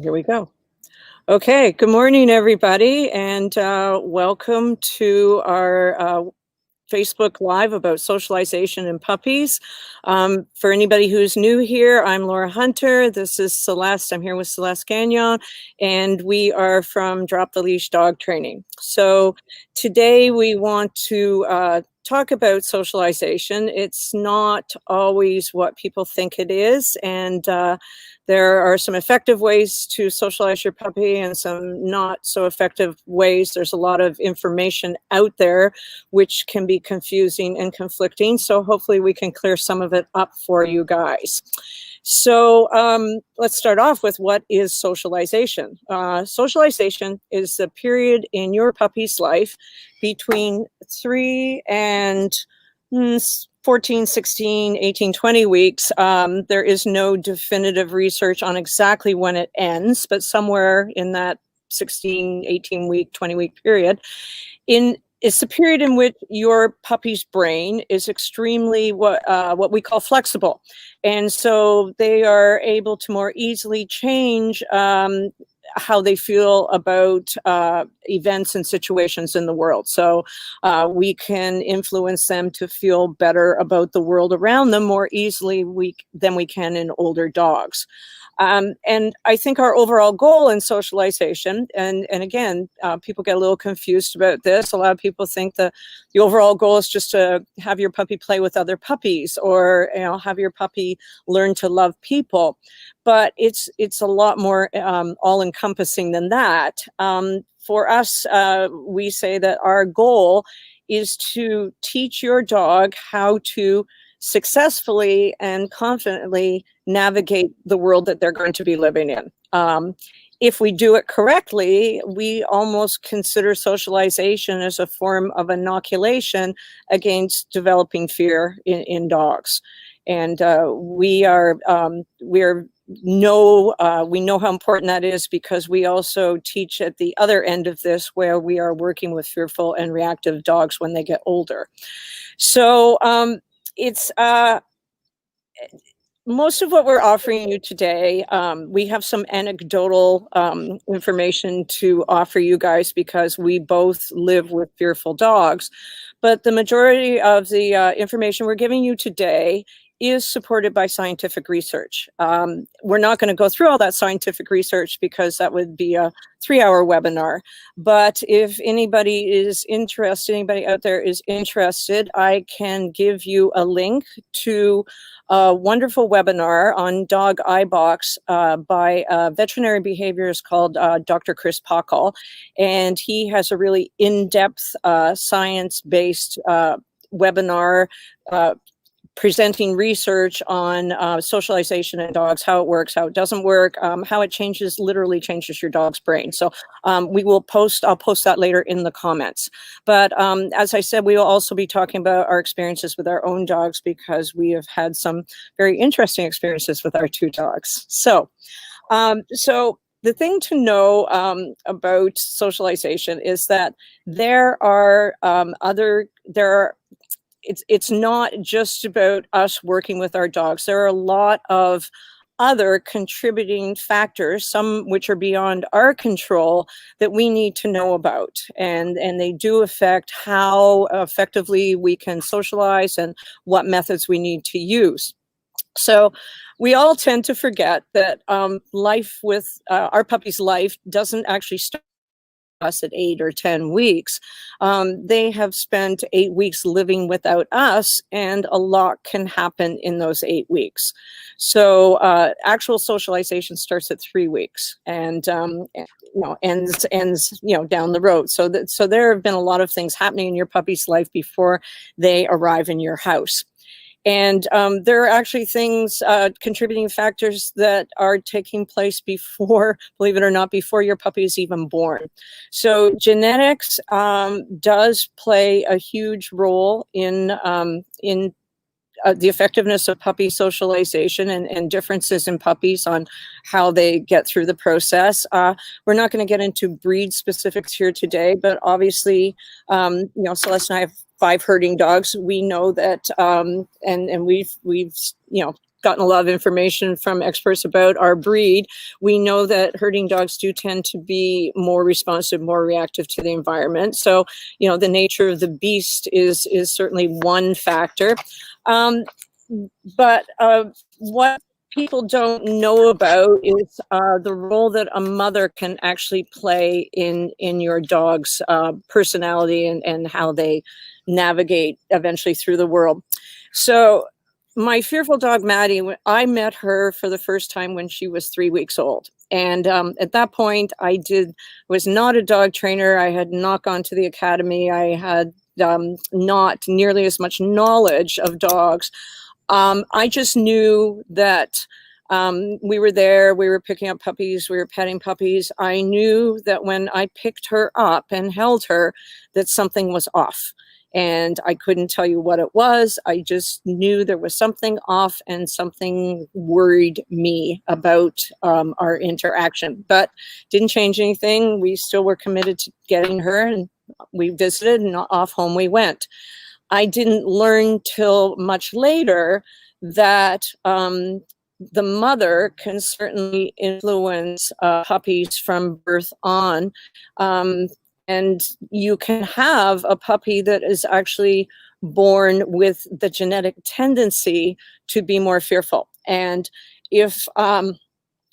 Here we go. Okay, good morning, everybody, and welcome to our Facebook Live about socialization and puppies. For anybody who's new here, I'm Laura Hunter. This is Celeste. I'm here with Celeste Gagnon, and we are from Drop the Leash Dog Training. So today we want to talk about socialization. It's not always what people think it is, and there are some effective ways to socialize your puppy and some not so effective ways. There's a lot of information out there which can be confusing and conflicting. So hopefully we can clear some of it up for you guys. So let's start off with what is socialization. Socialization is the period in your puppy's life between 3 and 14, 16, 18, 20 weeks. There is no definitive research on exactly when it ends, but somewhere in that 16, 18 week, 20 week period. It's the period in which your puppy's brain is extremely what we call flexible. And so they are able to more easily change how they feel about events and situations in the world. So we can influence them to feel better about the world around them more easily than we can in older dogs. And I think our overall goal in socialization, and again, people get a little confused about this. A lot of people think that the overall goal is just to have your puppy play with other puppies or have your puppy learn to love people. But it's a lot more all-encompassing than that. For us, we say that our goal is to teach your dog how to successfully and confidently navigate the world that they're going to be living in. If we do it correctly, we almost consider socialization as a form of inoculation against developing fear in dogs. And we know how important that is because we also teach at the other end of this where we are working with fearful and reactive dogs when they get older. So it's most of what we're offering you today. We have some anecdotal information to offer you guys because we both live with fearful dogs. But the majority of the information we're giving you today is supported by scientific research. We're not going to go through all that scientific research because that would be a 3-hour webinar. But if anybody is interested, anybody out there is interested, I can give you a link to a wonderful webinar on dog eye box by a veterinary behaviorist called Dr. Chris Pockall. And he has a really in-depth science-based webinar presenting research on socialization in dogs, how it works, how it doesn't work, how it literally changes your dog's brain. So I'll post that later in the comments. But as I said, we will also be talking about our experiences with our own dogs because we have had some very interesting experiences with our 2 dogs. So the thing to know about socialization is that it's not just about us working with our dogs. There are a lot of other contributing factors, some which are beyond our control, that we need to know about. And they do affect how effectively we can socialize and what methods we need to use. So we all tend to forget that life with our puppy's life doesn't actually start us at 8 or 10 weeks. They have spent 8 weeks living without us, and a lot can happen in those 8 weeks. So actual socialization starts at 3 weeks and ends down the road. So there have been a lot of things happening in your puppy's life before they arrive in your house. And there are actually things, contributing factors that are taking place before, believe it or not, before your puppy is even born. So genetics does play a huge role in the effectiveness of puppy socialization and differences in puppies on how they get through the process. We're not going to get into breed specifics here today, but obviously, Celeste and I have 5 herding dogs. We know that, and we've gotten a lot of information from experts about our breed, we know that herding dogs do tend to be more responsive, more reactive to the environment. So, the nature of the beast is certainly one factor. But what people don't know about is the role that a mother can actually play in your dog's personality and how they navigate eventually through the world. So my fearful dog, Maddie, I met her for the first time when she was 3 weeks old. And at that point, was not a dog trainer. I had not gone to the academy. I had not nearly as much knowledge of dogs. I just knew that we were there, we were picking up puppies, we were petting puppies. I knew that when I picked her up and held her, that something was off. And I couldn't tell you what it was. I just knew there was something off and something worried me about our interaction. But didn't change anything. We still were committed to getting her, and we visited, and off home we went. I didn't learn till much later that the mother can certainly influence puppies from birth on. And you can have a puppy that is actually born with the genetic tendency to be more fearful. And if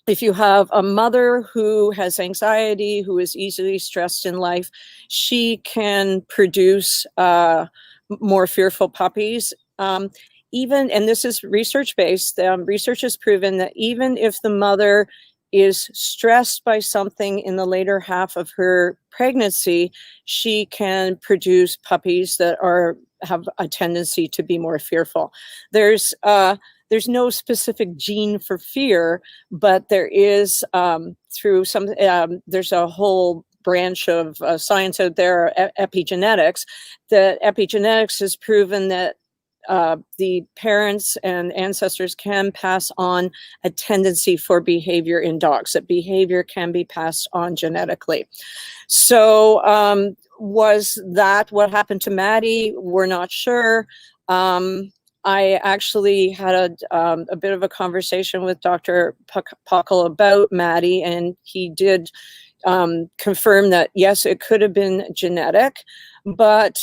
you have a mother who has anxiety, who is easily stressed in life, she can produce more fearful puppies. And this is research-based, research has proven that even if the mother is stressed by something in the later half of her pregnancy, she can produce puppies that have a tendency to be more fearful. There's no specific gene for fear, but there is there's a whole branch of science out there, epigenetics, that epigenetics has proven that the parents and ancestors can pass on a tendency for behavior in dogs, that behavior can be passed on genetically. So was that what happened to Maddie? We're not sure. I actually had a bit of a conversation with Dr. Puckle about Maddie, and he did confirm that, yes, it could have been genetic, but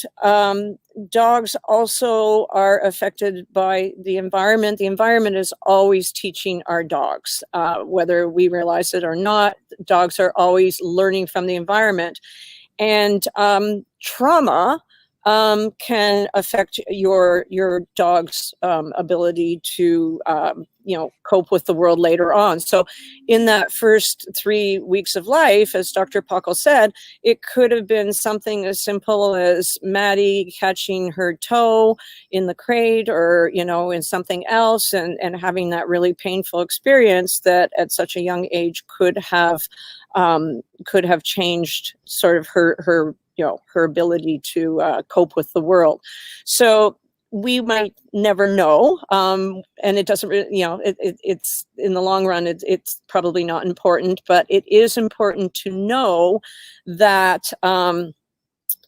dogs also are affected by the environment. The environment is always teaching our dogs, whether we realize it or not. Dogs are always learning from the environment. And trauma can affect your dog's ability to cope with the world later on. So in that first 3 weeks of life, as Dr. Puckle said, it could have been something as simple as Maddie catching her toe in the crate, or in something else, and having that really painful experience that at such a young age could have changed sort of her ability to cope with the world. So we might never know, and it doesn't really, it's in the long run, it's probably not important, but it is important to know that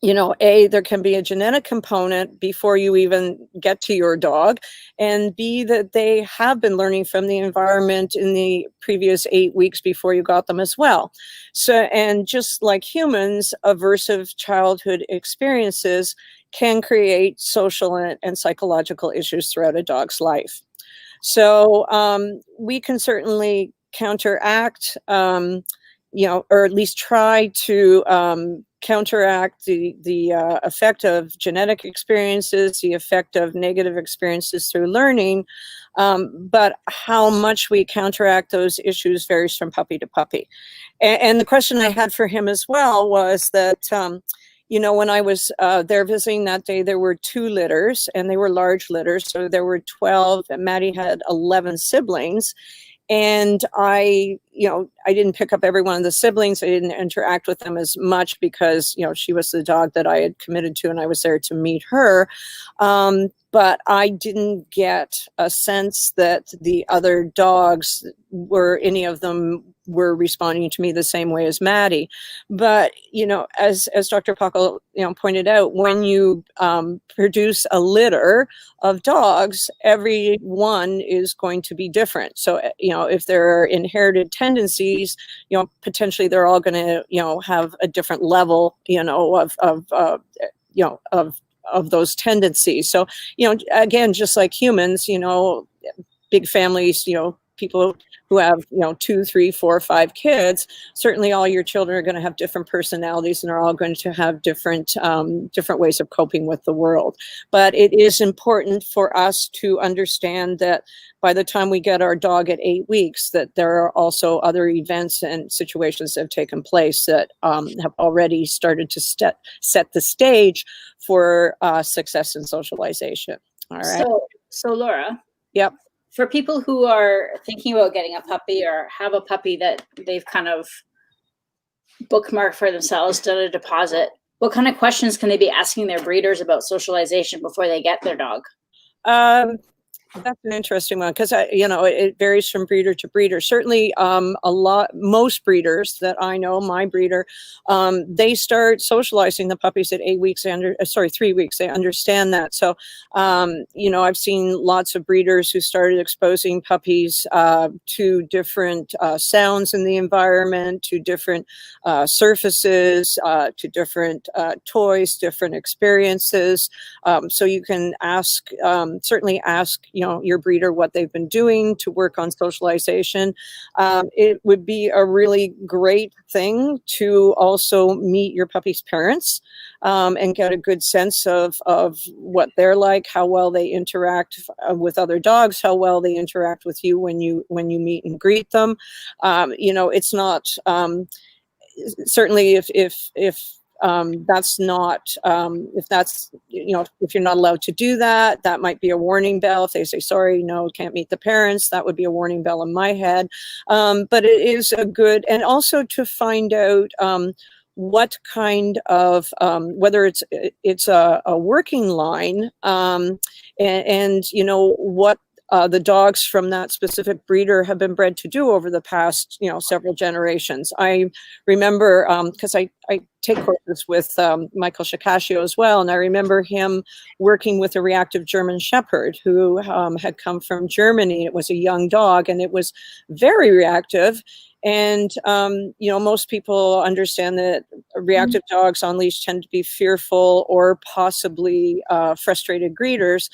there can be a genetic component before you even get to your dog, and B, that they have been learning from the environment in the previous 8 weeks before you got them as well. So, and just like humans, aversive childhood experiences can create social and psychological issues throughout a dog's life. So we can certainly counteract, or at least try to counteract the effect of genetic experiences, the effect of negative experiences through learning. But how much we counteract those issues varies from puppy to puppy. And the question I had for him as well was that, when I was there visiting that day, there were 2 litters, and they were large litters. So there were 12, and Maddie had 11 siblings. And I didn't pick up every one of the siblings. I didn't interact with them as much because, she was the dog that I had committed to, and I was there to meet her. But I didn't get a sense that the other dogs any of them were responding to me the same way as Maddie. But, as Dr. Puckle, pointed out, when you produce a litter of dogs, every one is going to be different. So, if there are inherited tendencies, potentially they're all going to, have a different level, of those tendencies. So, again, just like humans, big families, people who have, 2, 3, 4, 5 kids, certainly all your children are going to have different personalities and are all going to have different ways of coping with the world. But it is important for us to understand that by the time we get our dog at 8 weeks, that there are also other events and situations that have taken place that have already started to set the stage for success in socialization. All right. So Laura. Yep. For people who are thinking about getting a puppy or have a puppy that they've kind of bookmarked for themselves, done a deposit, what kind of questions can they be asking their breeders about socialization before they get their dog? That's an interesting one because it varies from breeder to breeder. Certainly, most breeders that I know, my breeder, they start socializing the puppies at 8 weeks. 3 weeks. They understand that. So, I've seen lots of breeders who started exposing puppies to different sounds in the environment, to different surfaces, to different toys, different experiences. So you can certainly ask, your breeder what they've been doing to work on socialization. It would be a really great thing to also meet your puppy's parents and get a good sense of what they're like, how well they interact with other dogs, how well they interact with you when you meet and greet them. It's not certainly if that's not if you're not allowed to do that, that might be a warning bell. If they say, sorry, no, can't meet the parents, that would be a warning bell in my head. But it is a good, and also to find out what kind of whether it's a working line and what the dogs from that specific breeder have been bred to do over the past, several generations. I remember, because I take courses with Michael Shikashio as well, and I remember him working with a reactive German Shepherd who had come from Germany. It was a young dog, and it was very reactive. And, most people understand that reactive dogs on leash tend to be fearful or possibly frustrated greeters.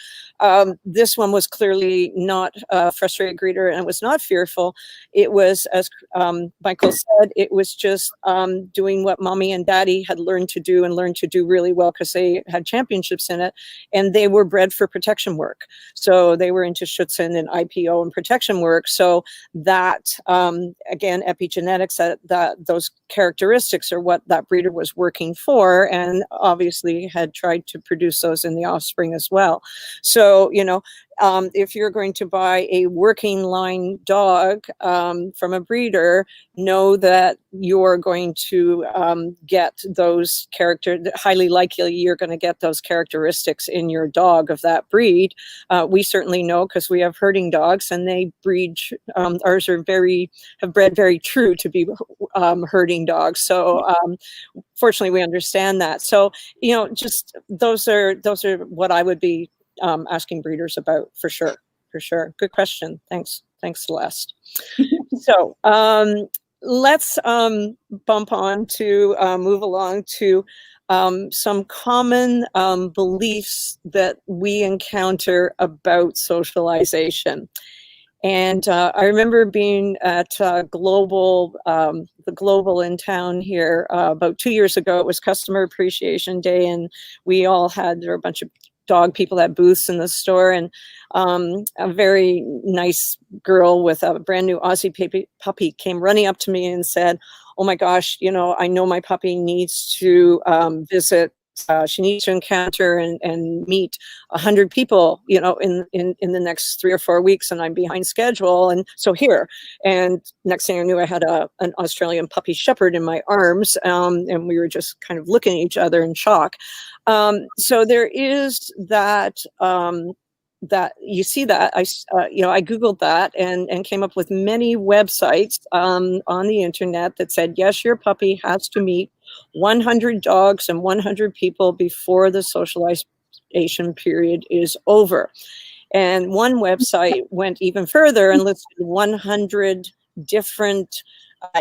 This one was clearly not a frustrated greeter, and it was not fearful. It was, as Michael said, it was just doing what mommy and daddy had learned to do and learned to do really well because they had championships in it, and they were bred for protection work. So they were into Schutzen and IPO and protection work. So that, again, epigenetics, that those characteristics are what that breeder was working for, and obviously had tried to produce those in the offspring as well. So, if you're going to buy a working line dog from a breeder, know that you're going to get those highly likely you're going to get those characteristics in your dog of that breed. We certainly know because we have herding dogs, and they breed, ours have bred very true to be herding dogs. So fortunately we understand that. So, just those are what I would be asking breeders about for sure. Good question. Thanks, Celeste. So let's bump on to move along to some common beliefs that we encounter about socialization. And I remember being at the Global in town here about 2 years ago. It was Customer Appreciation Day, and there were a bunch of dog people at booths in the store, and a very nice girl with a brand new Aussie puppy came running up to me and said, oh my gosh, I know my puppy needs to visit. She needs to encounter and meet 100 people, in the next 3 or 4 weeks, and I'm behind schedule. And so here, and next thing I knew, I had an Australian puppy shepherd in my arms, and we were just kind of looking at each other in shock. So there is that that you see that I Googled that and came up with many websites on the internet that said, yes, your puppy has to meet 100 dogs and 100 people before the socialization period is over. And one website went even further and listed 100 different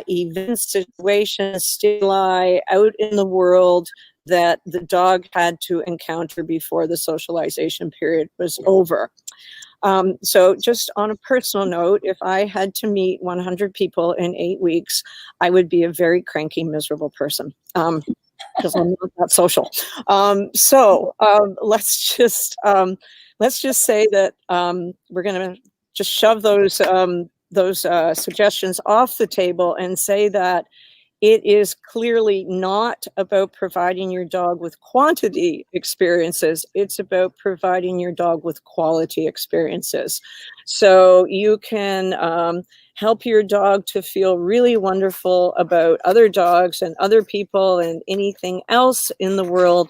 events, situations, stimuli out in the world that the dog had to encounter before the socialization period was over. So just on a personal note, if I had to meet 100 people in 8 weeks, I would be a very cranky, miserable person. Because I'm not that social. Let's just say that we're going to just shove those suggestions off the table and say that it is clearly not about providing your dog with quantity experiences. It's about providing your dog with quality experiences. So you can help your dog to feel really wonderful about other dogs and other people and anything else in the world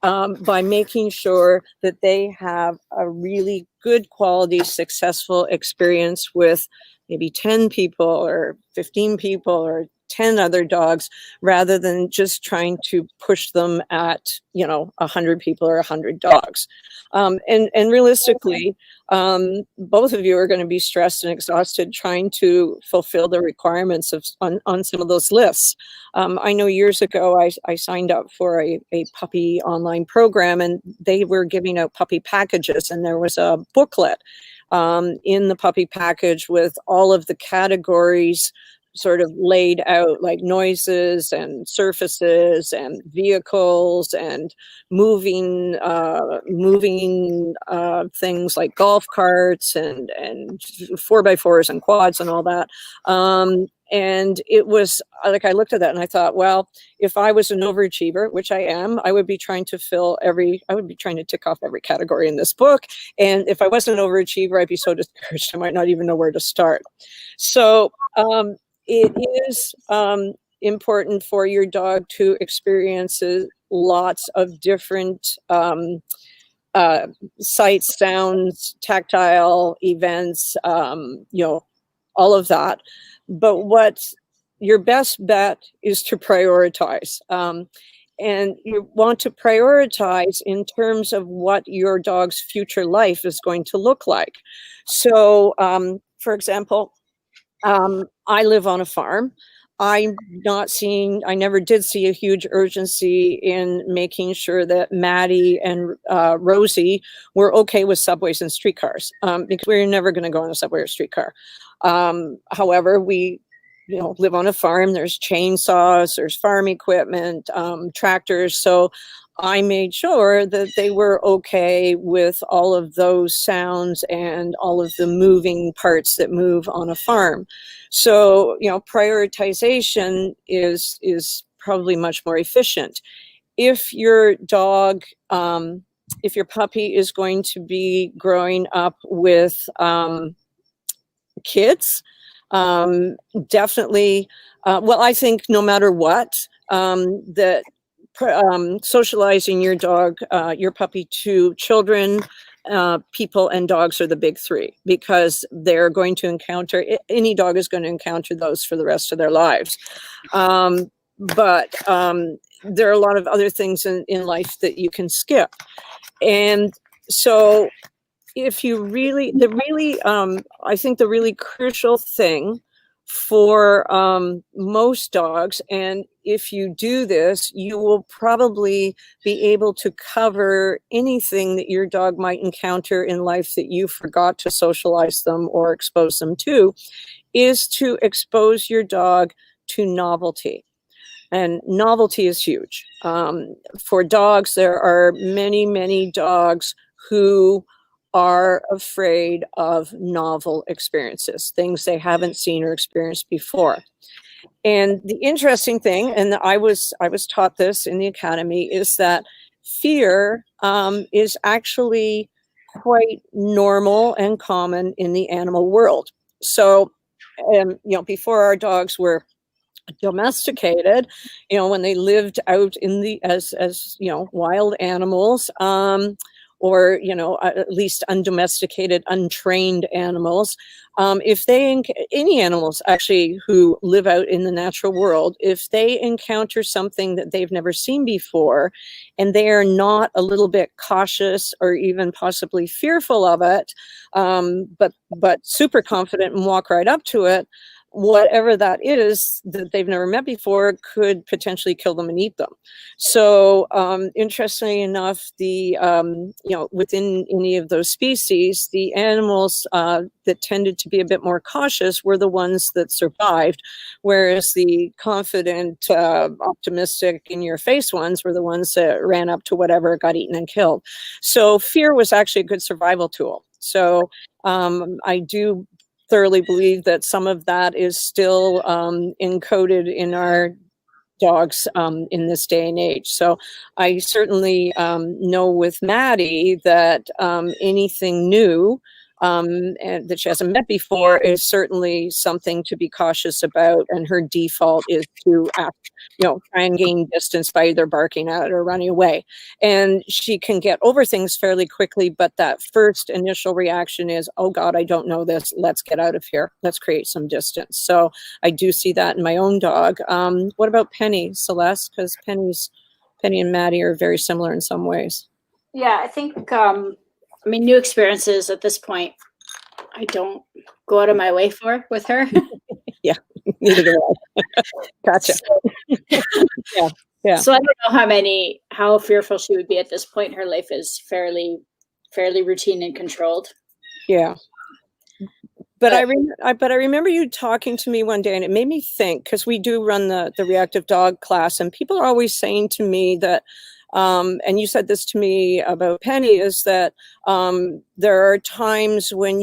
by making sure that they have a really good quality, successful experience with maybe 10 people or 15 people or 10 other dogs, rather than just trying to push them at 100 people or 100 dogs. And realistically, both of you are going to be stressed and exhausted trying to fulfill the requirements on some of those lists. I know years ago I signed up for a puppy online program, and they were giving out puppy packages, and there was a booklet in the puppy package with all of the categories sort of laid out, like noises and surfaces and vehicles and moving things like golf carts and 4x4s and quads and all that. And it was like, I looked at that and I thought, well, if I was an overachiever, which I am, I would be trying to tick off every category in this book. And if I wasn't an overachiever, I'd be so discouraged, I might not even know where to start. So it is important for your dog to experience lots of different sights, sounds, tactile events, all of that. But what your best bet is to prioritize. And you want to prioritize in terms of what your dog's future life is going to look like. So, for example, I live on a farm. I never did see a huge urgency in making sure that Maddie and Rosie were okay with subways and streetcars, because we were never going to go on a subway or streetcar. However, we live on a farm. There's chainsaws, there's farm equipment, tractors. So I made sure that they were okay with all of those sounds and all of the moving parts that move on a farm. So, prioritization is probably much more efficient. If your dog, if your puppy is going to be growing up with kids, definitely, I think no matter what, that socializing your dog, your puppy to children, people and dogs are the big three, because they're going to encounter, any dog is going to encounter those for the rest of their lives. But there are a lot of other things in life that you can skip. And so if you I think the really crucial thing for most dogs, and if you do this, you will probably be able to cover anything that your dog might encounter in life that you forgot to socialize them or expose them to, is to expose your dog to novelty. And novelty is huge. For dogs, there are many, many dogs who are afraid of novel experiences, things they haven't seen or experienced before. And the interesting thing, and I was taught this in the academy, is that fear is actually quite normal and common in the animal world. So, before our dogs were domesticated, when they lived out in as wild animals, or, at least undomesticated, untrained animals, if they, any animals actually who live out in the natural world, if they encounter something that they've never seen before, and they are not a little bit cautious or even possibly fearful of it, but super confident and walk right up to it, whatever that is that they've never met before could potentially kill them and eat them. So interestingly enough, within any of those species, the animals that tended to be a bit more cautious were the ones that survived, whereas the confident, optimistic, in-your-face ones were the ones that ran up to whatever, got eaten and killed. So fear was actually a good survival tool. So I do thoroughly believe that some of that is still encoded in our dogs in this day and age. So I certainly know with Maddie that anything new and that she hasn't met before is certainly something to be cautious about. And her default is to act, try and gain distance by either barking at it or running away. And she can get over things fairly quickly, but that first initial reaction is, oh God, I don't know this. Let's get out of here. Let's create some distance. So I do see that in my own dog. What about Penny, Celeste? Because Penny and Maddie are very similar in some ways. Yeah, I think, new experiences at this point, I don't go out of my way for with her. Yeah, neither do I. Gotcha. Yeah. So I don't know how fearful she would be at this point. Her life is fairly routine and controlled. Yeah. But I remember you talking to me one day, and it made me think, because we do run the reactive dog class, and people are always saying to me that, and you said this to me about Penny, is that there are times when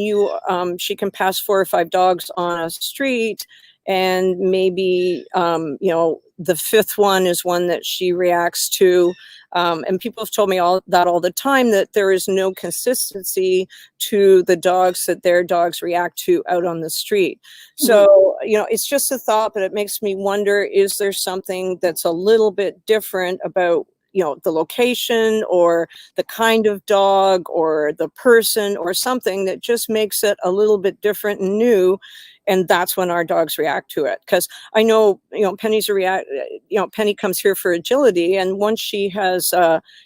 she can pass 4 or 5 dogs on a street, and maybe the 5th one is one that she reacts to. And people have told me all the time, that there is no consistency to the dogs that their dogs react to out on the street. So, it's just a thought, but it makes me wonder, is there something that's a little bit different about, the location or the kind of dog or the person or something that just makes it a little bit different and new? And that's when our dogs react to it. Because I know, Penny comes here for agility. And once she has,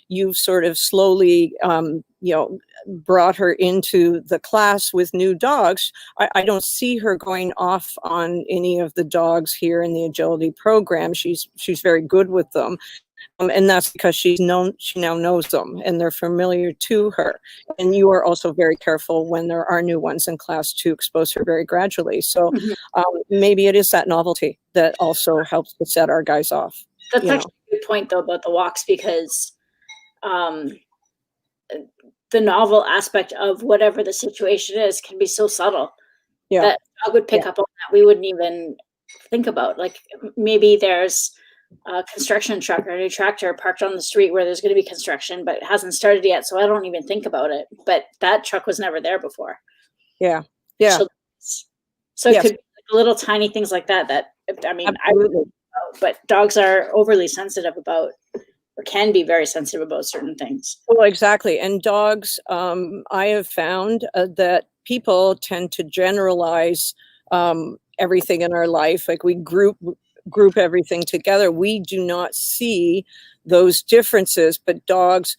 you've sort of slowly, brought her into the class with new dogs, I don't see her going off on any of the dogs here in the agility program. She's very good with them. And that's because she now knows them and they're familiar to her. And you are also very careful when there are new ones in class to expose her very gradually. So maybe it is that novelty that also helps to set our guys off. That's actually a good point, though, about the walks, because the novel aspect of whatever the situation is can be so subtle that I would pick up on that we wouldn't even think about. Like, maybe there's a construction truck or a new tractor parked on the street where there's going to be construction, but it hasn't started yet, so I don't even think about it. But that truck was never there before. Yeah. So it could be little tiny things like that. But dogs are overly sensitive about, or can be very sensitive about, certain things. Well, exactly. And dogs, I have found that people tend to generalize everything in our life. Like, we group everything together. We do not see those differences, but dogs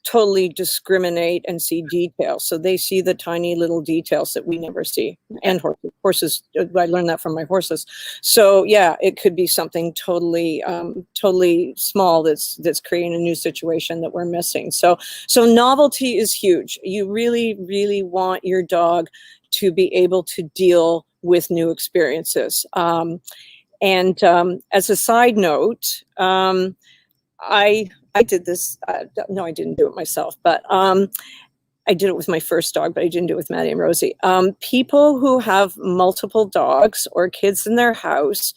totally discriminate and see details. So they see the tiny little details that we never see. And horses, I learned that from my horses. So yeah, it could be something totally small that's creating a new situation that we're missing. So novelty is huge. You really, really want your dog to be able to deal with new experiences. And as a side note, I did this. No, I didn't do it myself, but I did it with my first dog, but I didn't do it with Maddie and Rosie. People who have multiple dogs or kids in their house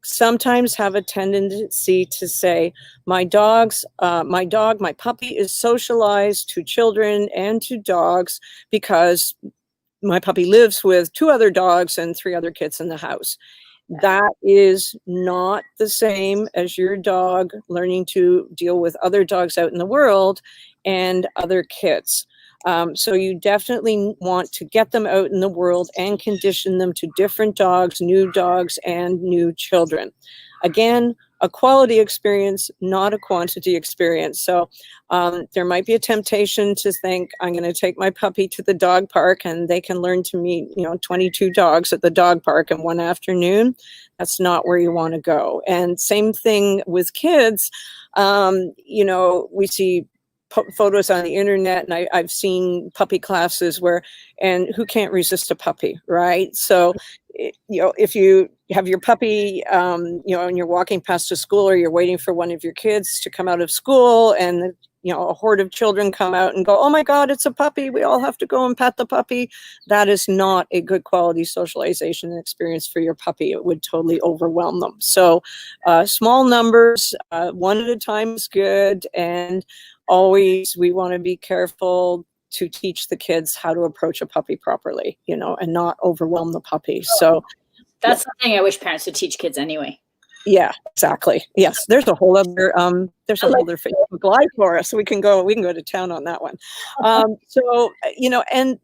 sometimes have a tendency to say, my puppy is socialized to children and to dogs because my puppy lives with 2 other dogs and 3 other kids in the house. That is not the same as your dog learning to deal with other dogs out in the world and other kids. So you definitely want to get them out in the world and condition them to different dogs, and new children. Again, a quality experience, not a quantity experience. So there might be a temptation to think, I'm going to take my puppy to the dog park and they can learn to meet, 22 dogs at the dog park in one afternoon. That's not where you want to go. And same thing with kids. We see photos on the internet, and I've seen puppy classes and who can't resist a puppy, right? So, if you have your puppy, and you're walking past a school, or you're waiting for one of your kids to come out of school, and a horde of children come out and go, oh my God, it's a puppy. We all have to go and pet the puppy. That is not a good quality socialization experience for your puppy. It would totally overwhelm them. So small numbers, one at a time is good. And always we want to be careful to teach the kids how to approach a puppy properly, and not overwhelm the puppy. So that's something I wish parents would teach kids anyway. Yeah, exactly. Yes, there's a whole other Facebook Live for us. We can go to town on that one. And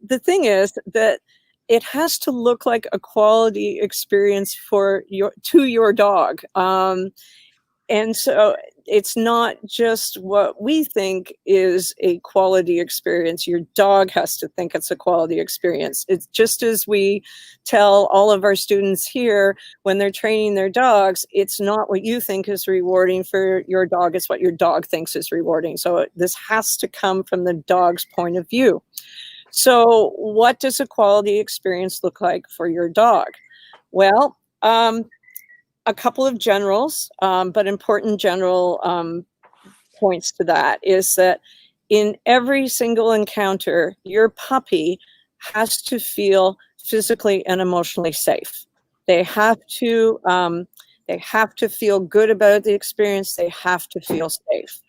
the thing is that it has to look like a quality experience to your dog. And so it's not just what we think is a quality experience. Your dog has to think it's a quality experience. It's just as we tell all of our students here when they're training their dogs, it's not what you think is rewarding for your dog, it's what your dog thinks is rewarding. So this has to come from the dog's point of view. So what does a quality experience look like for your dog? Well, a couple of generals, but important general points to that is that in every single encounter, your puppy has to feel physically and emotionally safe. They have to feel good about the experience. They have to feel safe.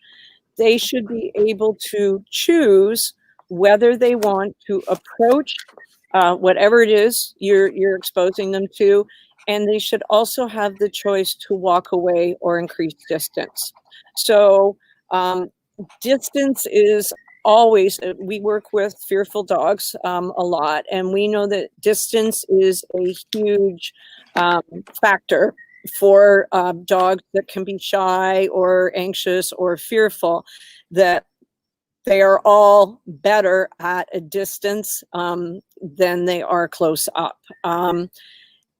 They should be able to choose whether they want to approach whatever it is you're exposing them to, and they should also have the choice to walk away or increase distance. So distance is always, we work with fearful dogs a lot, and we know that distance is a huge factor for dogs that can be shy or anxious or fearful, that they are all better at a distance than they are close up.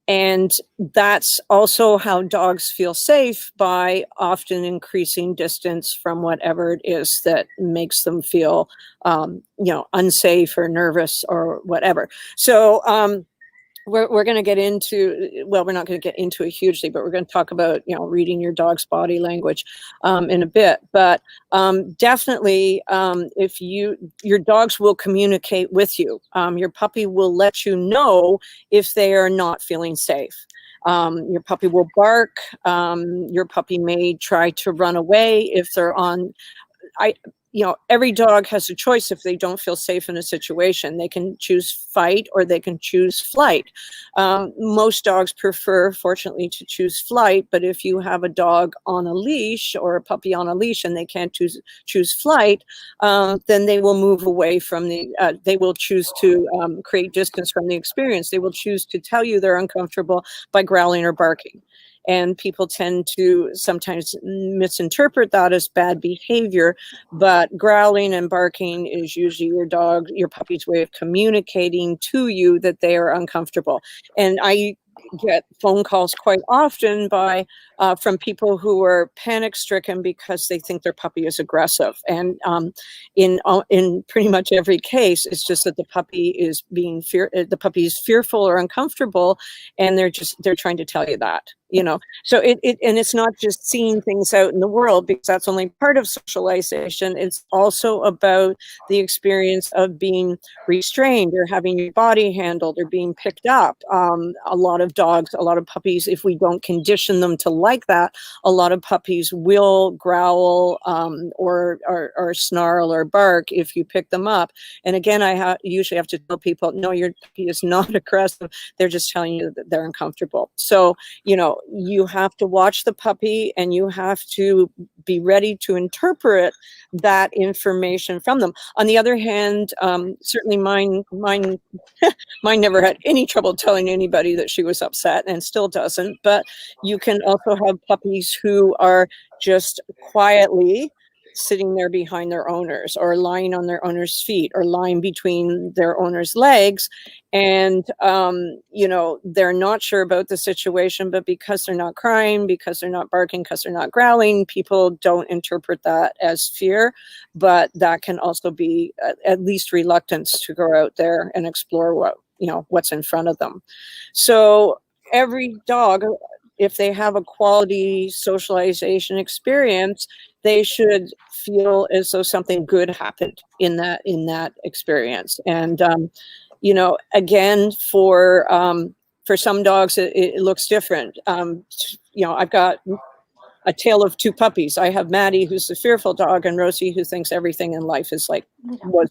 And that's also how dogs feel safe, by often increasing distance from whatever it is that makes them feel, unsafe or nervous or whatever. So we're going to get into, well, we're not going to get into it hugely, but we're going to talk about, reading your dog's body language in a bit. But definitely, if your dogs will communicate with you. Your puppy will let you know if they are not feeling safe. Your puppy will bark. Your puppy may try to run away if they're on. Every dog has a choice. If they don't feel safe in a situation, they can choose fight or they can choose flight. Most dogs prefer, fortunately, to choose flight, but if you have a dog on a leash or a puppy on a leash and they can't choose flight, then they will move away from they will choose to create distance from the experience. They will choose to tell you they're uncomfortable by growling or barking. And people tend to sometimes misinterpret that as bad behavior, but growling and barking is usually your puppy's way of communicating to you that they are uncomfortable. And I get phone calls quite often from people who are panic stricken because they think their puppy is aggressive. And in pretty much every case, it's just that the puppy is fearful or uncomfortable, and they're trying to tell you that. So and it's not just seeing things out in the world, because that's only part of socialization. It's also about the experience of being restrained or having your body handled or being picked up. A lot of dogs, a lot of puppies, if we don't condition them to like that, a lot of puppies will growl or snarl or bark if you pick them up. And again, I usually have to tell people, no, your puppy is not aggressive. They're just telling you that they're uncomfortable. So, you have to watch the puppy, and you have to be ready to interpret that information from them. On the other hand, certainly mine never had any trouble telling anybody that she was upset, and still doesn't. But you can also have puppies who are just quietly sitting there behind their owners, or lying on their owner's feet, or lying between their owner's legs. And, they're not sure about the situation, but because they're not crying, because they're not barking, because they're not growling, people don't interpret that as fear. But that can also be at least reluctance to go out there and explore what's in front of them. So every dog, if they have a quality socialization experience, they should feel as though something good happened in that experience. And again, for some dogs, it looks different. I've got a tale of two puppies. I have Maddie, who's the fearful dog, and Rosie, who thinks everything in life is was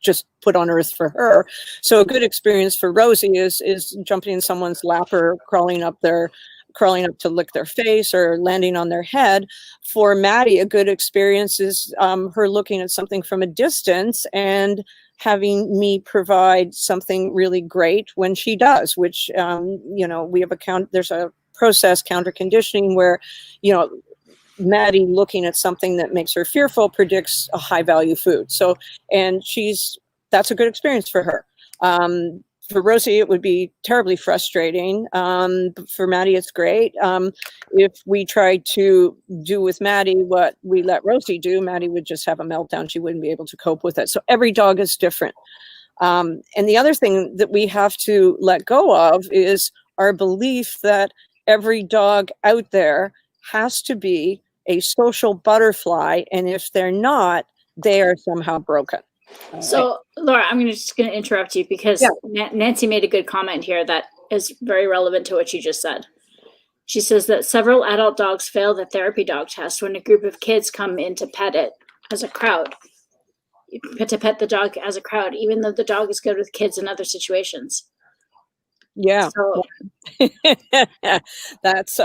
just put on earth for her. So a good experience for Rosie is jumping in someone's lap, or crawling up to lick their face, or landing on their head. For Maddie, a good experience is her looking at something from a distance and having me provide something really great when she does, which, we have there's a process, counter conditioning, where, Maddie looking at something that makes her fearful predicts a high value food. So, and that's a good experience for her. For Rosie, it would be terribly frustrating. But for Maddie, it's great. If we tried to do with Maddie what we let Rosie do, Maddie would just have a meltdown. She wouldn't be able to cope with it. So every dog is different. And the other thing that we have to let go of is our belief that every dog out there has to be a social butterfly. And if they're not, they are somehow broken. So, Laura, I'm just going to interrupt you, because Nancy made a good comment here that is very relevant to what you just said. She says that several adult dogs fail the therapy dog test when a group of kids come in to pet it as a crowd, to pet the dog as a crowd, even though the dog is good with kids in other situations. Yeah. So, that's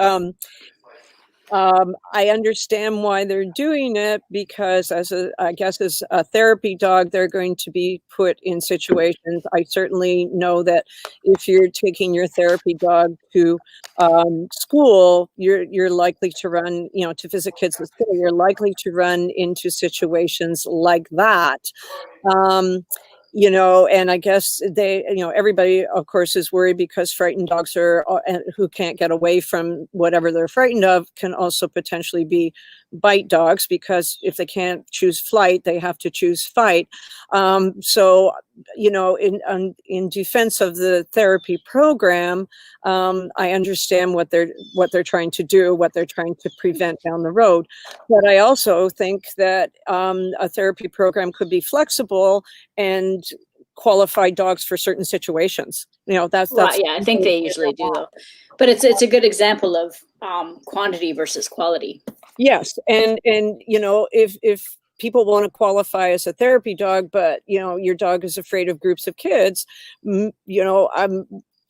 I understand why they're doing it, because as a therapy dog, they're going to be put in situations. I certainly know that if you're taking your therapy dog to school, you're likely to run, to visit kids at school, you're likely to run into situations like that. And I guess everybody, of course, is worried, because frightened dogs who can't get away from whatever they're frightened of can also potentially be bite dogs, because if they can't choose flight, they have to choose fight. So, in defense of the therapy program, I understand what they're trying to do, what they're trying to prevent down the road. But I also think that a therapy program could be flexible and qualify dogs for certain situations. That's yeah, I think they usually do, though. But it's a good example of quantity versus quality. Yes, and if people want to qualify as a therapy dog, but your dog is afraid of groups of kids,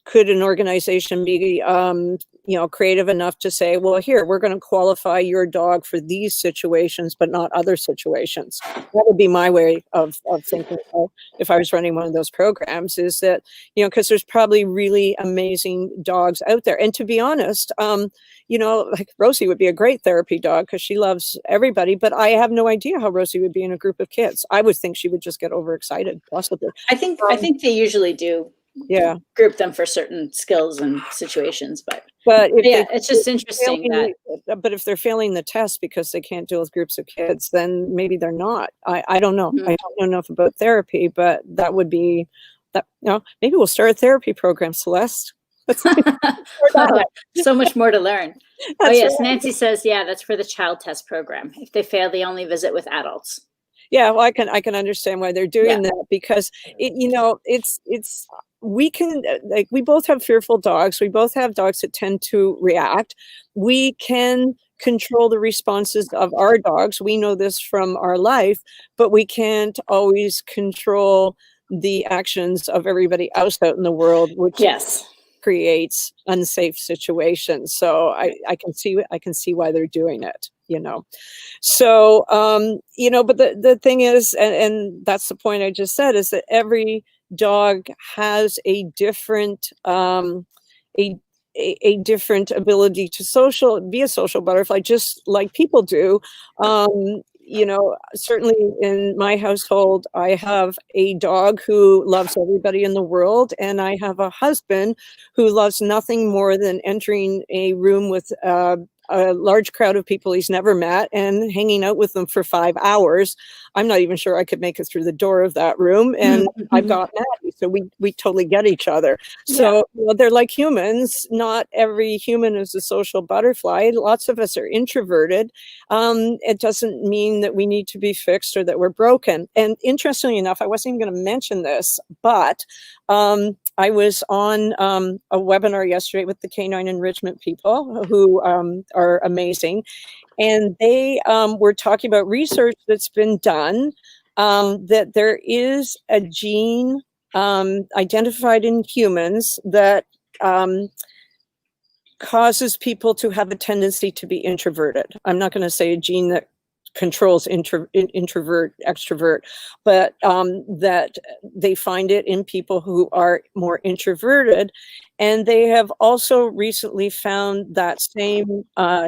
could an organization be creative enough to say, well, here, we're going to qualify your dog for these situations, but not other situations? That would be my way of thinking if I was running one of those programs, is that, because there's probably really amazing dogs out there. And to be honest, like Rosie would be a great therapy dog, because she loves everybody, but I have no idea how Rosie would be in a group of kids. I would think she would just get overexcited, possibly. I think they usually do. Yeah, group them for certain skills and situations, but it's just interesting but if they're failing the test because they can't deal with groups of kids, then maybe they're not. I don't know. I don't know enough about therapy, but that would be that. Maybe we'll start a therapy program, Celeste. So much more to learn. Oh That's yes, right. Nancy says, yeah, that's for the child test program. If they fail, they only visit with adults. Yeah, well, I can understand why they're doing that, because it's we can, like, we both have fearful dogs. We both have dogs that tend to react. We can control the responses of our dogs. We know this from our life, but we can't always control the actions of everybody else out in the world, which Yes. creates unsafe situations. So I can see why they're doing it, So, but the thing is, and that's the point I just said, is that every dog has a different, a, a different ability to be a social butterfly, just like people do. Certainly in my household, I have a dog who loves everybody in the world, and I have a husband who loves nothing more than entering a room with a large crowd of people he's never met and hanging out with them for 5 hours. I'm not even sure I could make it through the door of that room. And I've got Maddie, so we totally get each other. So they're like humans. Not every human is a social butterfly. Lots of us are introverted. It doesn't mean that we need to be fixed or that we're broken. And interestingly enough, I wasn't even going to mention this, but I was on a webinar yesterday with the canine enrichment people who are amazing. And they were talking about research that's been done, that there is a gene identified in humans that causes people to have a tendency to be introverted. I'm not going to say a gene that controls introvert, extrovert, but that they find it in people who are more introverted. And they have also recently found that same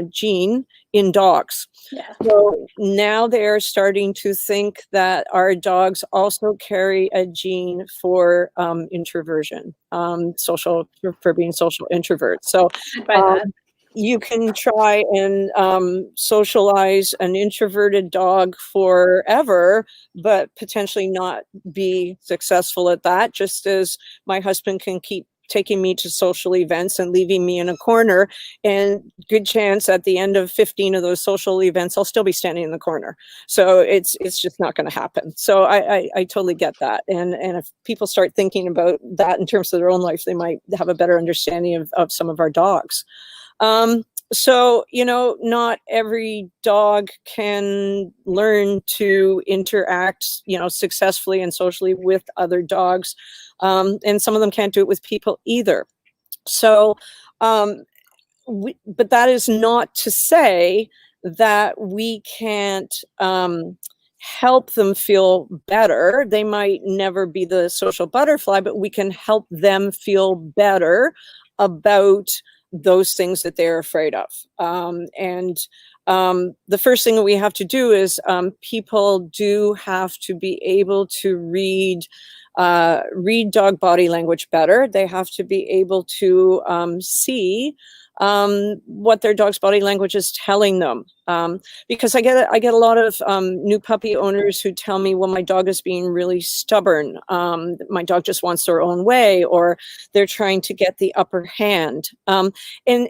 gene in dogs. Yeah. So now they're starting to think that our dogs also carry a gene for introversion, for being social introverts. So you can try and socialize an introverted dog forever, but potentially not be successful at that, just as my husband can keep taking me to social events and leaving me in a corner, and good chance at the end of 15 of those social events I'll still be standing in the corner. So it's just not going to happen. So I totally get that, and if people start thinking about that in terms of their own life, they might have a better understanding of some of our dogs. So, not every dog can learn to interact, successfully and socially with other dogs. And some of them can't do it with people either. So, but that is not to say that we can't help them feel better. They might never be the social butterfly, but we can help them feel better about those things that they're afraid of. And the first thing that we have to do is people do have to be able to read dog body language better. They have to be able to see what their dog's body language is telling them. Because I get a lot of new puppy owners who tell me, well, my dog is being really stubborn. My dog just wants their own way, or they're trying to get the upper hand. And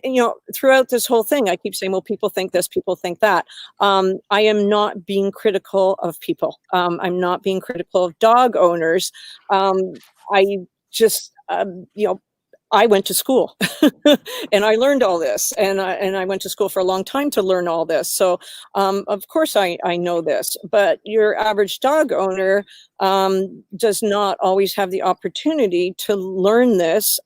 throughout this whole thing, I keep saying, well, people think this, people think that. I am not being critical of people. I'm not being critical of dog owners. I just, I went to school and I learned all this, and I went to school for a long time to learn all this. So, of course I know this, but your average dog owner does not always have the opportunity to learn this.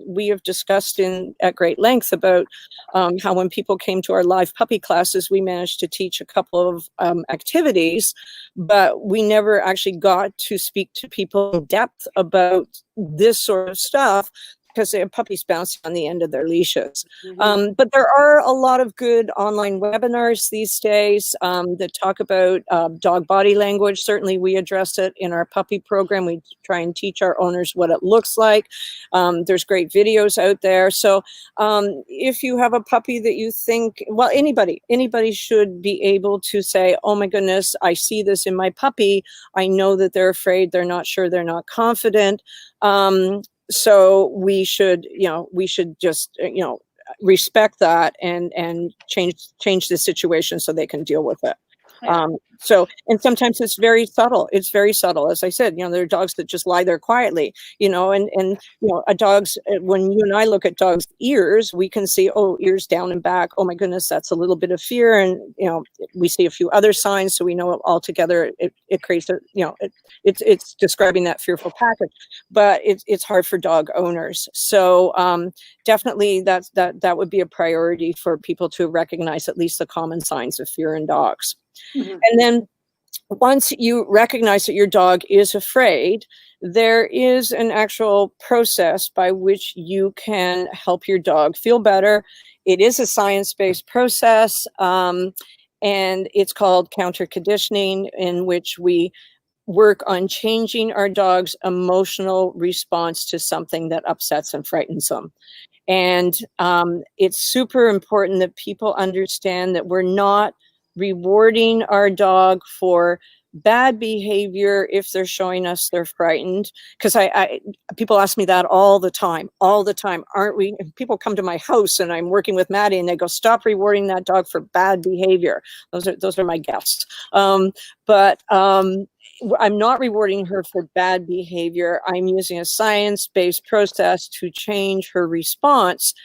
We have discussed at great length about how when people came to our live puppy classes, we managed to teach a couple of activities, but we never actually got to speak to people in depth about this sort of stuff, because they have puppies bouncing on the end of their leashes. But there are a lot of good online webinars these days that talk about dog body language. Certainly we address it in our puppy program. We try and teach our owners what it looks like. There's great videos out there. So if you have a puppy that you think, well, anybody should be able to say, oh my goodness, I see this in my puppy. I know that they're afraid, they're not sure, they're not confident. So we should just, respect that and change the situation so they can deal with it. Yeah. So, and sometimes it's very subtle. It's very subtle. As I said, there are dogs that just lie there quietly, and a dog's, when you and I look at dogs' ears, we can see, oh, ears down and back. Oh my goodness, that's a little bit of fear. And, we see a few other signs. So we know altogether it creates it's describing that fearful package, but it's hard for dog owners. So, definitely that would be a priority for people to recognize at least the common signs of fear in dogs. Mhm. And then once you recognize that your dog is afraid, there is an actual process by which you can help your dog feel better. It is a science-based process, and it's called counter conditioning, in which we work on changing our dog's emotional response to something that upsets and frightens them. And it's super important that people understand that we're not rewarding our dog for bad behavior if they're showing us they're frightened. Because people ask me that all the time. Aren't we? People come to my house and I'm working with Maddie and they go, stop rewarding that dog for bad behavior. Those are my guests. But I'm not rewarding her for bad behavior. I'm using a science-based process to change her response.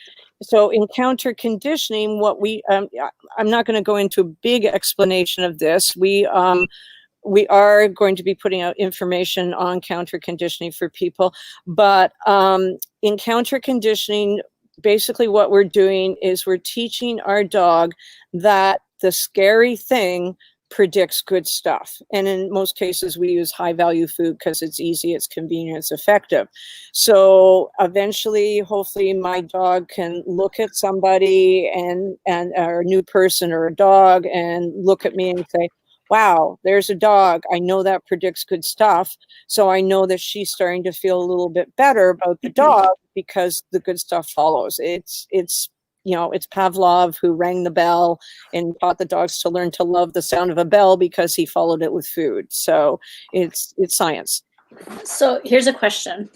So in counter conditioning, what I'm not going to go into a big explanation of this. We are going to be putting out information on counter conditioning for people, but in counter conditioning, basically what we're doing is we're teaching our dog that the scary thing predicts good stuff. And in most cases, we use high value food because it's easy, it's convenient, it's effective. So eventually, hopefully my dog can look at somebody or a new person or a dog and look at me and say, wow, there's a dog. I know that predicts good stuff. So I know that she's starting to feel a little bit better about the dog because the good stuff follows. It's Pavlov who rang the bell and taught the dogs to learn to love the sound of a bell because he followed it with food. So it's science. So here's a question.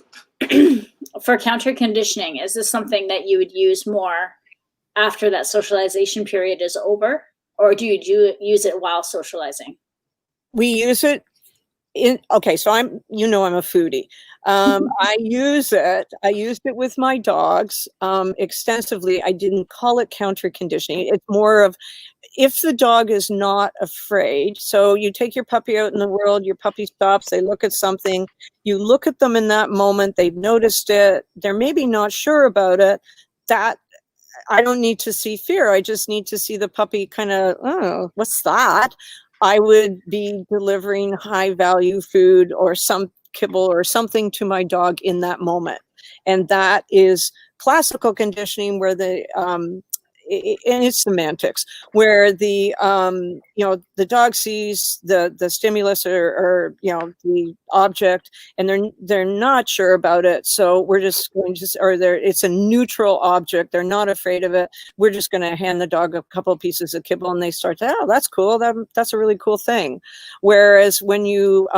For counter conditioning, is this something that you would use more after that socialization period is over? Or do you use it while socializing? We use it so I'm a foodie. I used it with my dogs extensively. I didn't call it counter conditioning. It's more of, if the dog is not afraid, so you take your puppy out in the world, your puppy stops, they look at something, you look at them in that moment, they've noticed it, they're maybe not sure about it, that I don't need to see fear. I just need to see the puppy kind of, oh, what's that? I would be delivering high value food or some kibble or something to my dog in that moment. And that is classical conditioning, where and it's semantics, where the dog sees the stimulus or the object, and they're not sure about it. So we're just going to, it's a neutral object. They're not afraid of it. We're just going to hand the dog a couple of pieces of kibble, and they start to, oh, that's cool. That's a really cool thing. Whereas when you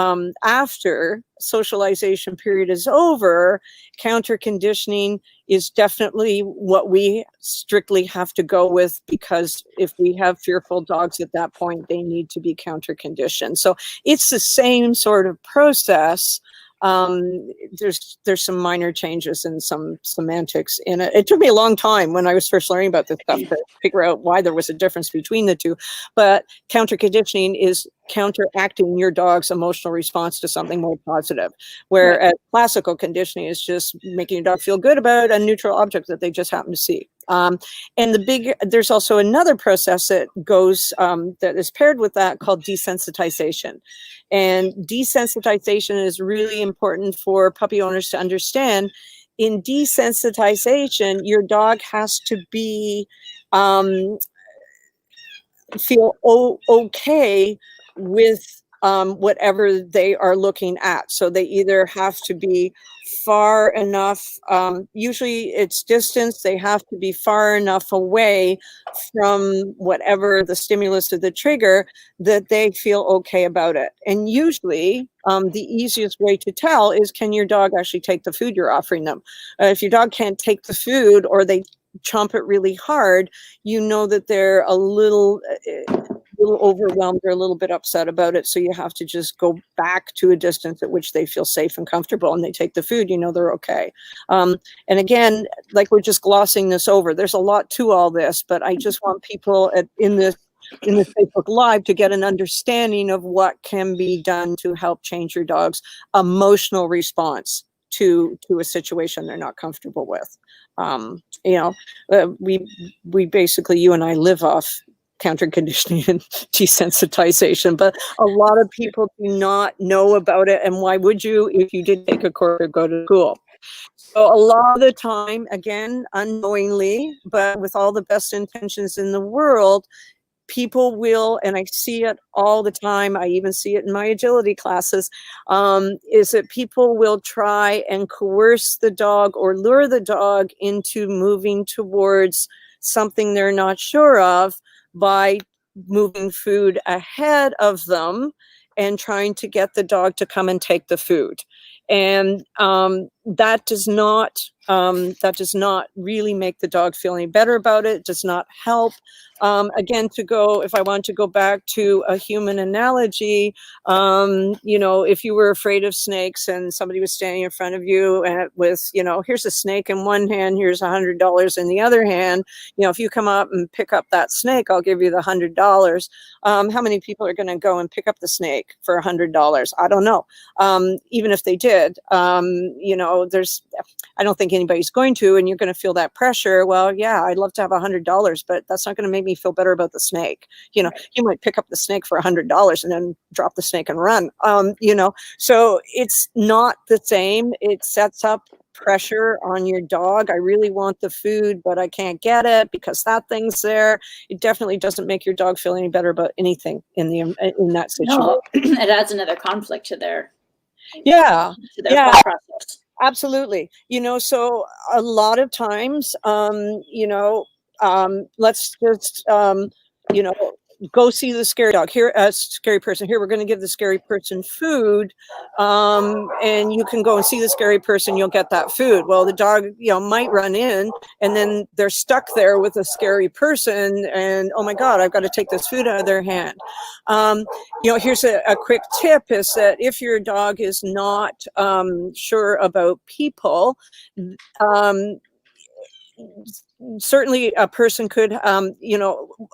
after socialization period is over, counter conditioning is definitely what we strictly have to go with, because if we have fearful dogs at that point, they need to be counter conditioned. So it's the same sort of process. There's some minor changes and some semantics in it. It took me a long time when I was first learning about this stuff to figure out why there was a difference between the two. But counter conditioning is counteracting your dog's emotional response to something more positive, whereas classical conditioning is just making your dog feel good about a neutral object that they just happen to see. And there's also another process that goes that is paired with that, called desensitization. And desensitization is really important for puppy owners to understand. In desensitization, your dog has to be feel okay with whatever they are looking at. So they either have to be far enough, usually it's distance, they have to be far enough away from whatever the stimulus or the trigger that they feel okay about it. And usually the easiest way to tell is, can your dog actually take the food you're offering them? If your dog can't take the food, or they chomp it really hard, you know that they're a little overwhelmed or a little bit upset about it. So you have to just go back to a distance at which they feel safe and comfortable, and they take the food, you know they're okay. And again, like, we're just glossing this over. There's a lot to all this, but I just want people in this Facebook Live to get an understanding of what can be done to help change your dog's emotional response to a situation they're not comfortable with. We basically, you and I live off counter conditioning and desensitization, but a lot of people do not know about it. And why would you if you did take a course or go to school? So a lot of the time, again, unknowingly, but with all the best intentions in the world, people will, and I see it all the time, I even see it in my agility classes, is that people will try and coerce the dog or lure the dog into moving towards something they're not sure of by moving food ahead of them and trying to get the dog to come and take the food. And that does not really make the dog feel any better about it. It does not help. Again, if I want to go back to a human analogy, if you were afraid of snakes and somebody was standing in front of you and with, here's a snake in one hand, here's $100 in the other hand, if you come up and pick up that snake, I'll give you the $100. How many people are going to go and pick up the snake for $100? I don't know. Even if they did, I don't think anybody's going to, and you're going to feel that pressure. Well, yeah, I'd love to have $100, but that's not going to make me feel better about the snake. You might pick up the snake for $100 and then drop the snake and run. So it's not the same. It sets up pressure on your dog. I really want the food, but I can't get it because that thing's there. It definitely doesn't make your dog feel any better about anything in that situation. No, it adds another conflict to their thought process. Absolutely. So a lot of times, let's just, go see the scary dog. Here, a scary person. Here, we're going to give the scary person food, and you can go and see the scary person. You'll get that food. Well, the dog, might run in, and then they're stuck there with a scary person, and oh my God, I've got to take this food out of their hand. Here's a quick tip: is that if your dog is not sure about people, certainly a person could,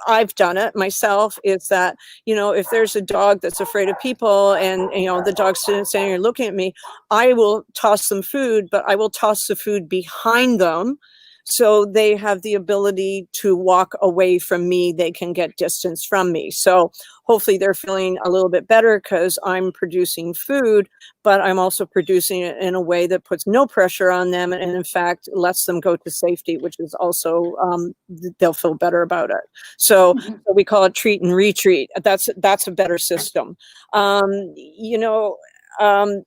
I've done it myself, is that, if there's a dog that's afraid of people and, the dog's standing here looking at me, I will toss them food, but I will toss the food behind them so they have the ability to walk away from me. They can get distance from me. So hopefully they're feeling a little bit better because I'm producing food, but I'm also producing it in a way that puts no pressure on them, and in fact lets them go to safety, which is also, they'll feel better about it. So we call it treat and retreat. That's a better system.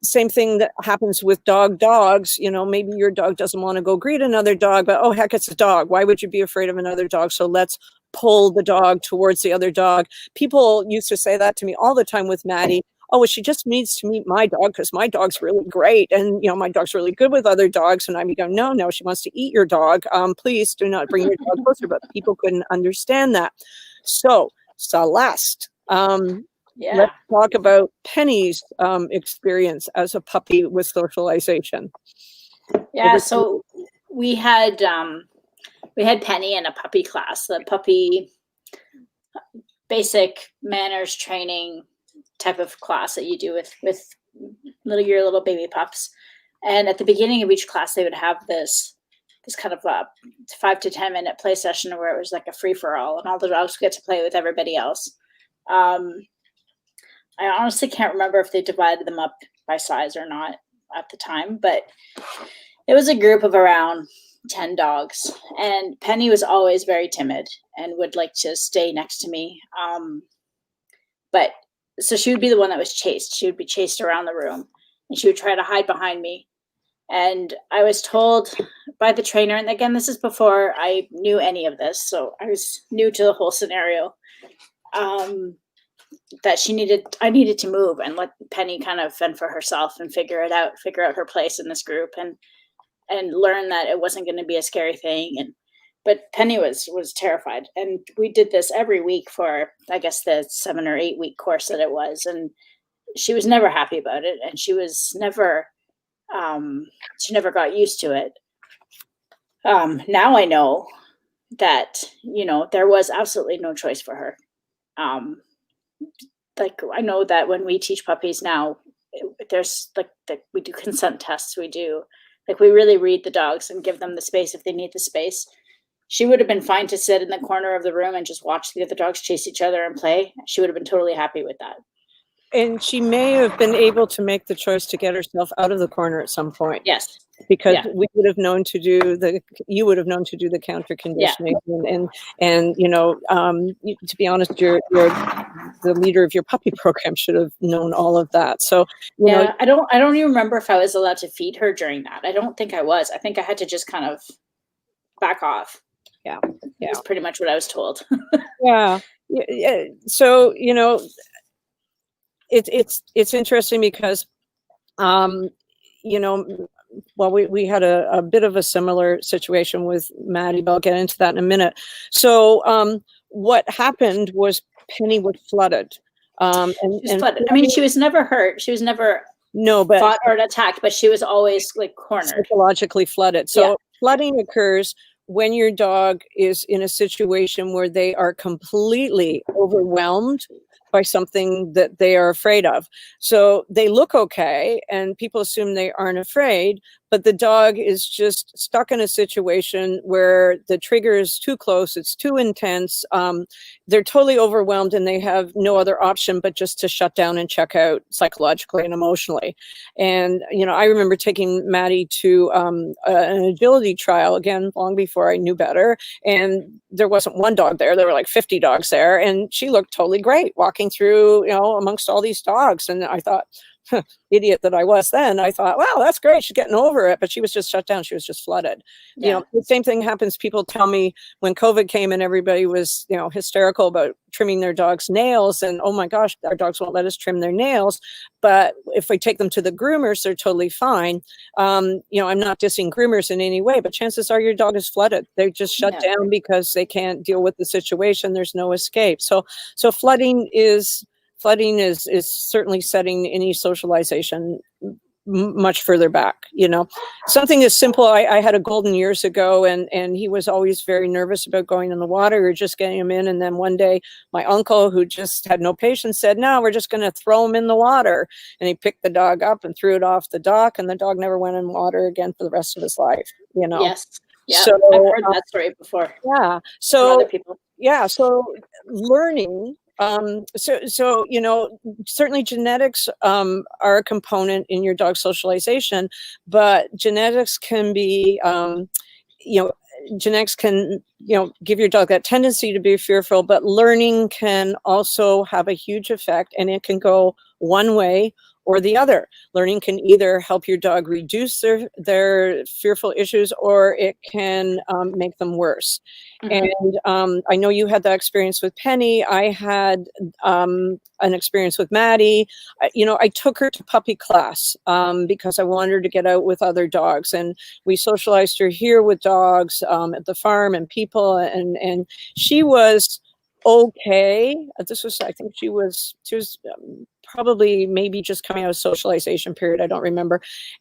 Same thing that happens with dogs. Maybe your dog doesn't want to go greet another dog, but oh heck, it's a dog. Why would you be afraid of another dog? So let's pull the dog towards the other dog. People used to say that to me all the time with Maddie. Oh, well, she just needs to meet my dog because my dog's really great, and my dog's really good with other dogs. And I go, no, she wants to eat your dog. Please do not bring your dog closer. But people couldn't understand that. So Celeste, let's talk about Penny's experience as a puppy with socialization. Yeah, so we had Penny in a puppy class, the puppy basic manners training type of class that you do with your little baby pups. And at the beginning of each class, they would have this kind of a 5 to 10 minute play session where it was like a free for all, and all the dogs get to play with everybody else. I honestly can't remember if they divided them up by size or not at the time, but it was a group of around 10 dogs, and Penny was always very timid and would like to stay next to me. But so she would be the one that was chased. She would be chased around the room, and she would try to hide behind me. And I was told by the trainer, and again, this is before I knew any of this, so I was new to the whole scenario, that I needed to move and let Penny kind of fend for herself and figure out her place in this group, and learn that it wasn't going to be a scary thing. But Penny was terrified, and we did this every week for, I guess, the 7 or 8 week course that it was, and she was never happy about it, and she never got used to it. Now I know that, there was absolutely no choice for her. Like, I know that when we teach puppies now, there's we do consent tests. We really read the dogs and give them the space if they need the space. She would have been fine to sit in the corner of the room and just watch the other dogs chase each other and play. She would have been totally happy with that. And she may have been able to make the choice to get herself out of the corner at some point. Yes. Because you would have known to do the counter conditioning, and to be honest, you're the leader of your puppy program should have known all of that. So I don't even remember if I was allowed to feed her during that. I don't think I was. I think I had to just kind of back off. Yeah. That's pretty much what I was told. Yeah. So it's interesting because well, we had a bit of a similar situation with Maddie, but I'll get into that in a minute. So what happened was Penny was flooded. Flooded. I mean, she was never hurt. She was never fought or attacked, but she was always cornered. Psychologically flooded. So flooding occurs when your dog is in a situation where they are completely overwhelmed by something that they are afraid of. So they look okay, and people assume they aren't afraid, but the dog is just stuck in a situation where the trigger is too close, it's too intense, they're totally overwhelmed, and they have no other option but just to shut down and check out psychologically and emotionally. And, I remember taking Maddie to an agility trial, again, long before I knew better, and there wasn't one dog there, there were like 50 dogs there, and she looked totally great walking through, amongst all these dogs. And I thought, idiot that I was then, I thought, wow, that's great, she's getting over it, but she was just shut down, she was just flooded. The same thing happens. People tell me when COVID came and everybody was hysterical about trimming their dogs' nails, and oh my gosh, our dogs won't let us trim their nails, but if we take them to the groomers, they're totally fine. I'm not dissing groomers in any way, but chances are your dog is flooded. They just shut down because they can't deal with the situation. There's no escape. So flooding is certainly setting any socialization much further back. Something as simple. I had a golden years ago, and he was always very nervous about going in the water or just getting him in. And then one day, my uncle, who just had no patience, said, "No, we're just going to throw him in the water." And he picked the dog up and threw it off the dock, and the dog never went in water again for the rest of his life. Yes. Yeah. So, I've heard that story before. Yeah. So from other people. Yeah. So learning. Certainly genetics are a component in your dog's socialization, but genetics can be, genetics can, give your dog that tendency to be fearful, but learning can also have a huge effect, and it can go one way or the other. Learning can either help your dog reduce their fearful issues, or it can make them worse. Mm-hmm. And I know you had that experience with Penny. I had an experience with Maddie. I took her to puppy class because I wanted her to get out with other dogs, and we socialized her here with dogs at the farm and people, and she was okay. I think she was probably maybe just coming out of socialization period. I don't remember.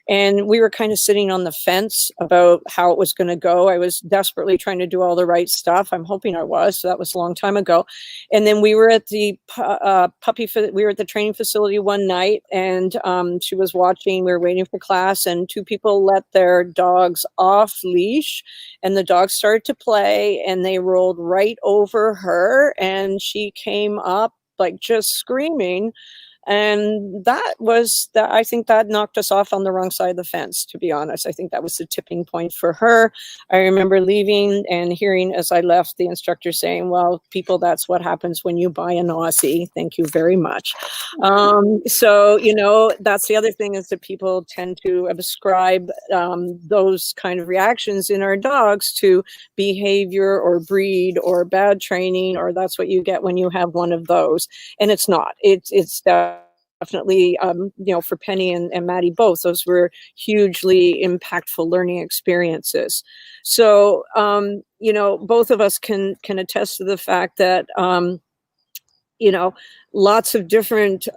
And we were kind of sitting on the fence about how it was going to go. I was desperately trying to do all the right stuff. I'm hoping I was. So that was a long time ago. And then we were at the we were at the training facility one night, and she was watching. We were waiting for class, and two people let their dogs off leash, and the dogs started to play, and they rolled right over her, and she came up like just screaming. And I think that knocked us off on the wrong side of the fence, to be honest. I think that was the tipping point for her. I remember leaving and hearing as I left the instructor saying, well, people, that's what happens when you buy an Aussie. Thank you very much. So, that's the other thing, is that people tend to ascribe those kind of reactions in our dogs to behavior or breed or bad training, or that's what you get when you have one of those. And it's not. It's definitely, for Penny and Maddie both, those were hugely impactful learning experiences. So, both of us can attest to the fact that, lots of different,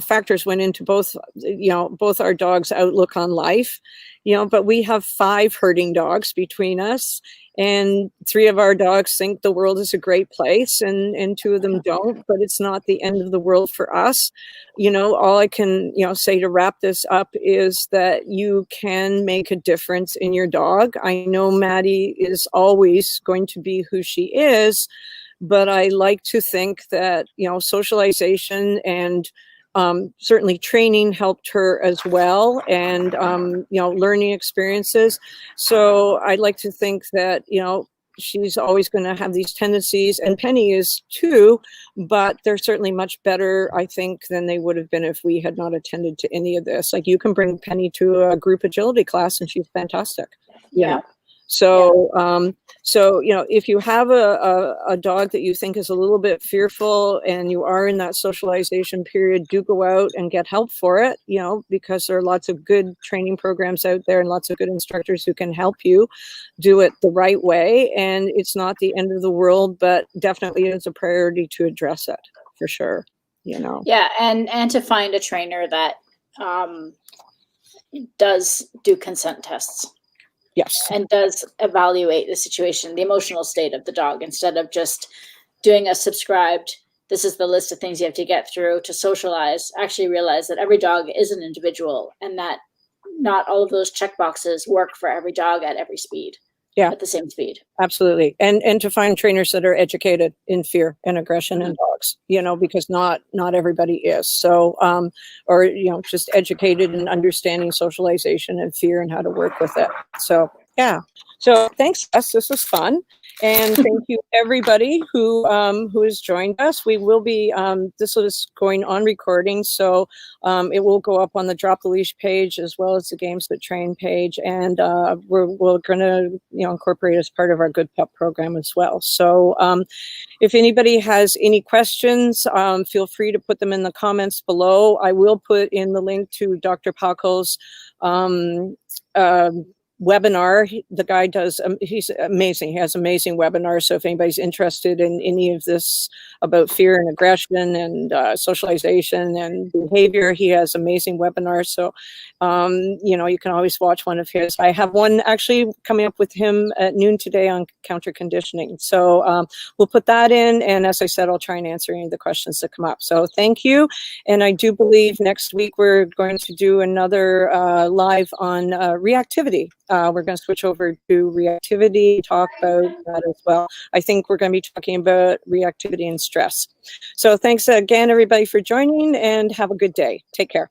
factors went into both our dogs' outlook on life, but we have 5 herding dogs between us, and 3 of our dogs think the world is a great place, and 2 of them don't, but it's not the end of the world for us. All I can, say to wrap this up is that you can make a difference in your dog. I know Maddie is always going to be who she is, but I like to think that, socialization and certainly training helped her as well, and, learning experiences. So I'd like to think that, she's always going to have these tendencies, and Penny is too, but they're certainly much better, I think, than they would have been if we had not attended to any of this. Like, you can bring Penny to a group agility class and she's fantastic. Yeah. So, if you have a dog that you think is a little bit fearful and you are in that socialization period, do go out and get help for it, because there are lots of good training programs out there and lots of good instructors who can help you do it the right way. And it's not the end of the world, but definitely it's a priority to address it, for sure. Yeah, and to find a trainer that does do consent tests. Yes. And does evaluate the situation, the emotional state of the dog, instead of just doing a subscribed, this is the list of things you have to get through to socialize. Actually realize that every dog is an individual, and that not all of those check boxes work for every dog at every speed. Yeah. At the same speed. Absolutely. And to find trainers that are educated in fear and aggression in dogs, because not everybody is. So, or, just educated in understanding socialization and fear and how to work with it. So, yeah. So thanks, Jess. This was fun. And thank you, everybody who has joined us. We will be, this is going on recording, so it will go up on the Drop the Leash page as well as the Games That Train page. And we're going to, incorporate as part of our Good Pup program as well. So if anybody has any questions, feel free to put them in the comments below. I will put in the link to Dr. Paco's webinar. The guy does, he's amazing. He has amazing webinars. So if anybody's interested in any of this about fear and aggression and socialization and behavior, he has amazing webinars. So, you can always watch one of his. I have one actually coming up with him at noon today on counter conditioning. So we'll put that in. And as I said, I'll try and answer any of the questions that come up. So thank you. And I do believe next week we're going to do another live on reactivity. We're going to switch over to reactivity, talk about that as well. I think we're going to be talking about reactivity and stress. So thanks again, everybody, for joining, and have a good day. Take care.